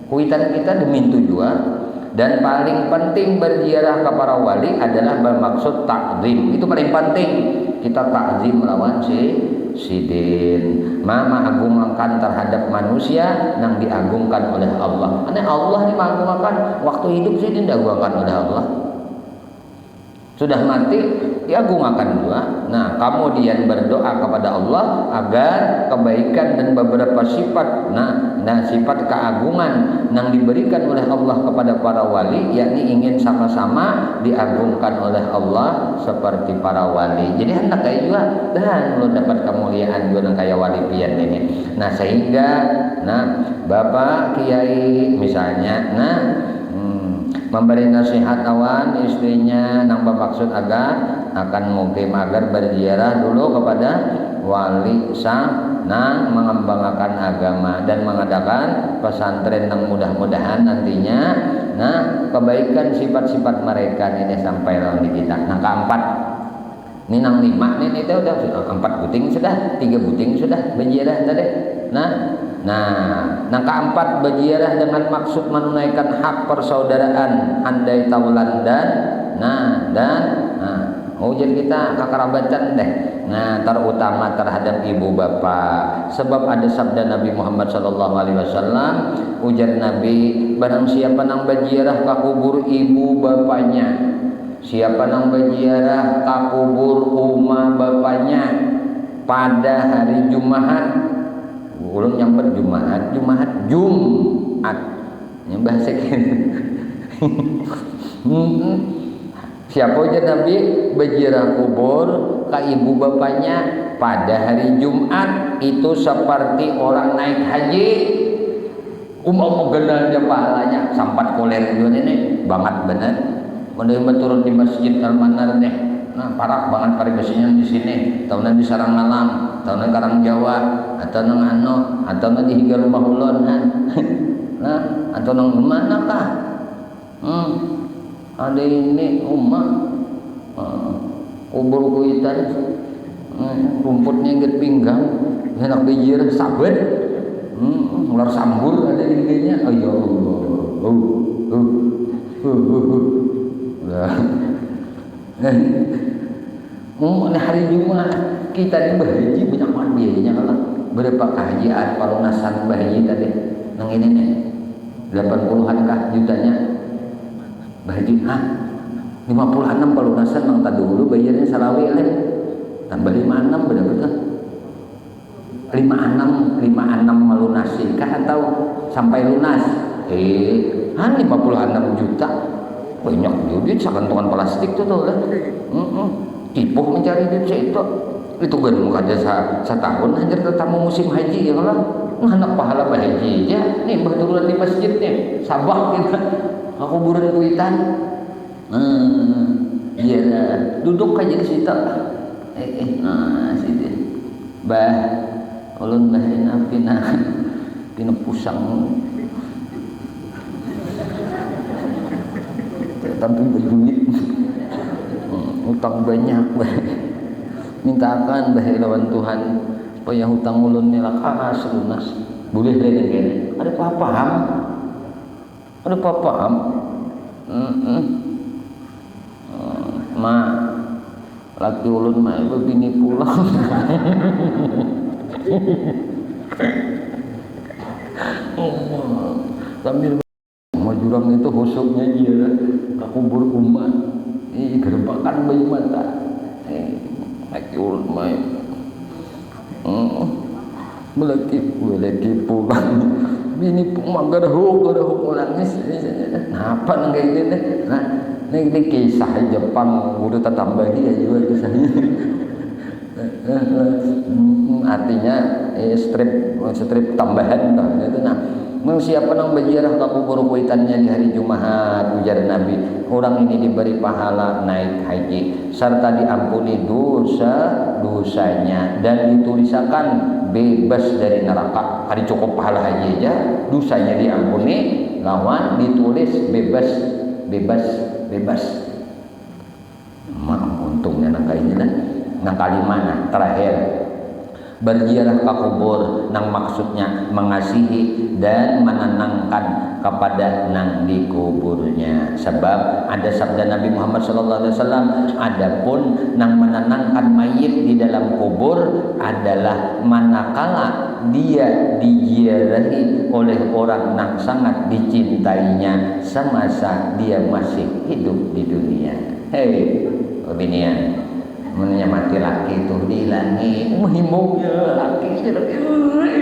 Kuitan kita demi tujuan. Dan paling penting berziarah ke para wali adalah bermaksud takzim. Itu paling penting. Kita takzim melawan si sidin. Mengagungkan terhadap manusia yang diagungkan oleh Allah. Karena Allah ini mengagungkan waktu hidup sih diagungkan oleh Allah. Sudah mati diagungkan juga. Nah, kemudian berdoa kepada Allah agar kebaikan dan beberapa sifat, sifat keagungan yang diberikan oleh Allah kepada para wali, yakni ingin sama-sama diagungkan oleh Allah seperti para wali. Jadi hendak kayak juga dan lo dapat kemuliaan juga kayak wali pian ini. Nah, sehingga Bapak Kiai misalnya memberi nasihat awan istrinya nang bermaksud agar akan mukim agar berziarah dulu kepada wali sang nang mengembangkan agama dan mengadakan pesantren yang mudah-mudahan nantinya kebaikan sifat-sifat mereka ini sampai lawan di kita. Nah, keempat ini nang 5 ini itu udah 4 buting sudah, 3 buting sudah berziarah tadi. Nah, keempat berziarah dengan maksud menunaikan hak persaudaraan andai taulan dan ujian kita kekerabatan deh. Nah, terutama terhadap ibu bapak. Sebab ada sabda Nabi Muhammad SAW, ujar Nabi, barang siapa nang berziarah ke kubur ibu bapaknya, siapa nang berziarah ke kubur umah bapaknya pada hari Jumat, ulun yang berjumaat, Jumat. Yang bahasa siapa aja Nabi berziarah kubur ke ibu bapaknya pada hari Jumat itu seperti orang naik haji. Mau genalnya pahalanya sampat koler juga ini banget bener. Kemudian turun di Masjid Al-Manar deh. Nah, parah banget parigasinya di sini. Tahunan di Sarang-Alang, tahunan Karang Jawa, atau nang atau nang di Higa Rumah Ulun nah, atau nang mana kah? Ada ini rumah kubur kuitan, rumputnya inget pinggang, enak bijir sabet, ular sambur ada ininya. Oh ya Allah. Hari Jumat kita ini berhaji banyak banget biayanya kalau berapa kehajian pelunasan bayi tadi yang ini nih 80-an kah jutanya bahaji 56 pelunasan yang tadi dulu bayarnya salawi leh tambah 56 benar-benar 56 melunasi kah atau sampai lunas 56 juta banyak duit sakantungan plastik tuh lah tipuh mencari duit itu kan muka jasa setahun hajar tetamu musim haji ya Allah anak pahala haji ya nih berturunan di masjid nih sabak kita aku buruan kuitan iya duduk aja di situ situ bah ulun bah pina pusang tapi berduit utang banyak mintakan bahaya lawan Tuhan supaya hutang ulun ni lakas lunas boleh dari gini ada paham laki ulun mah bini pulang sambil mau jurang itu husuknya dia kubur umat gerbakan bayi mata laki ulun mah melaki pulang bini pun gerahuk nangis apa nang kayak gini nah ini kisah Jepang udah tambahi ya juga kisahnya artinya strip tambahan itu siapa nang berziarah ke kubur kuitannya di hari Jumat ujar Nabi orang ini diberi pahala naik haji serta diampuni dosanya dan ditulisakan bebas dari neraka. Hari cukup pahala haji aja dosanya diampuni lawan ditulis bebas untungnya nang kayak gini nang kali mana terakhir Berziarah ke kubur nang maksudnya mengasihi dan menenangkan kepada nang di kuburnya. Sebab ada sabda Nabi Muhammad SAW, adapun nang menenangkan mayit di dalam kubur adalah manakala dia diziarahi oleh orang nang sangat dicintainya semasa dia masih hidup di dunia. Hei, binian, menanya mati laki itu di langit, himbaunya laki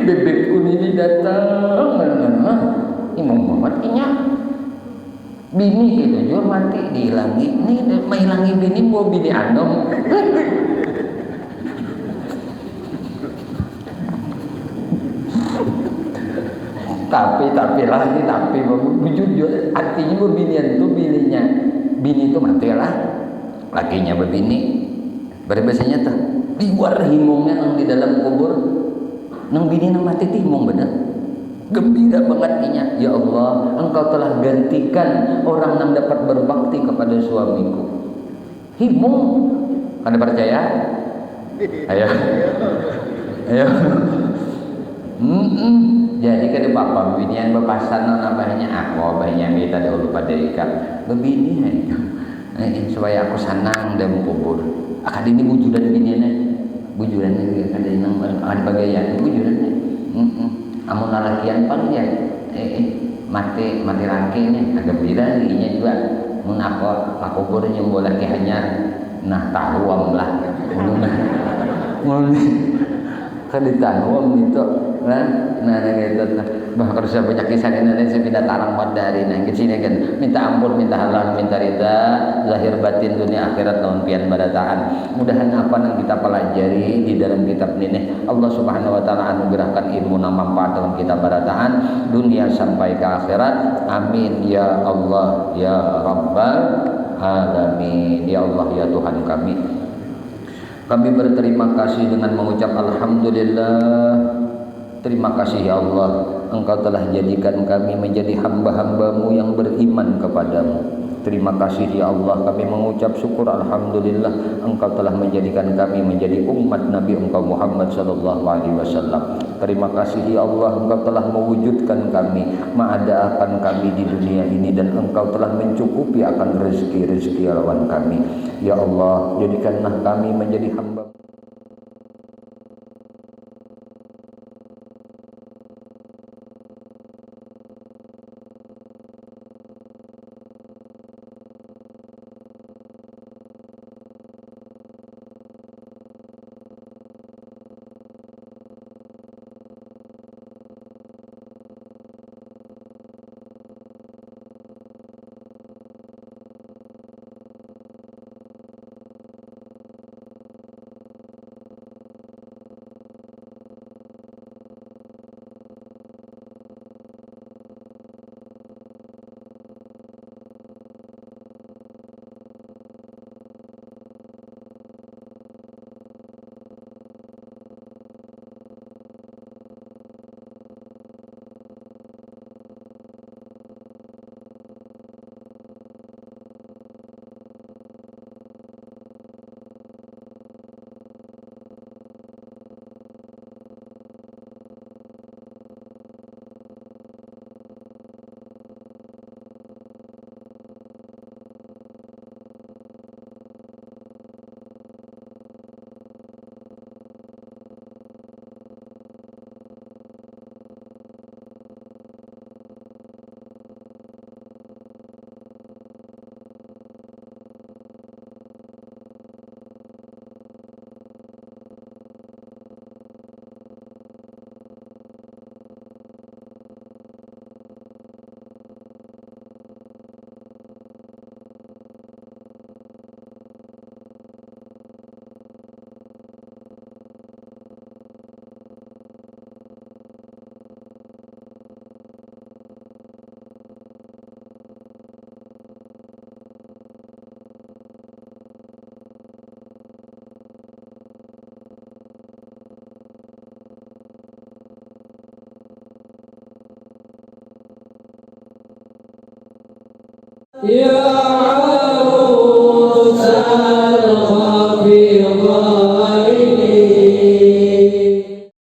bebekku ini datang, Imam Muhammad ingat bini gitu jur mati di langit nih, menghilangi bini mau bini anom. tapi lagi tapi jujur artinya binian itu bini itu mati lah, lakinya berbini. Berbasanya tah di luar himungnya nang di dalam kubur nang bini nang mati himung bener gembira banget inya, ya Allah engkau telah gantikan orang nang dapat berbakti kepada suamiku. Himung Anda percaya? Ayo ayo jadi kada bapak bini yang berpasan namanya aku banyak minta dahulu pada ikat begini supaya aku senang dalam kubur. Akad ini wujudan bini wujudan kada nang ada bagayan wujudan amun lalakian pan ya mati laki ini agak beda inya juga mun aku kubur yang boleh hanya nah tahuam lah mun kada tahuam itu nah gitu bah kalau saya banyak kisah ini saya pindah tarang dari nah ke sini kan minta ampun minta halal minta ridha zahir batin dunia akhirat lawan pian barataan. Mudahan apa yang kita pelajari di dalam kitab ini Allah Subhanahu wa taala anugerahkan ilmu yang manfaat dalam kitab barataan dunia sampai ke akhirat. Amin ya Allah ya Rabbal alamin. Ya Allah ya Tuhan kami berterima kasih dengan mengucap alhamdulillah. Terima kasih ya Allah, Engkau telah jadikan kami menjadi hamba-hambamu yang beriman kepadamu. Terima kasih ya Allah, kami mengucap syukur alhamdulillah Engkau telah menjadikan kami menjadi umat Nabi Engkau Muhammad sallallahu alaihi wasallam. Terima kasih ya Allah, Engkau telah mewujudkan kami, mengadakan kami di dunia ini dan Engkau telah mencukupi akan rezeki-rezeki lawan kami. Ya Allah, jadikanlah kami menjadi hamba. Ya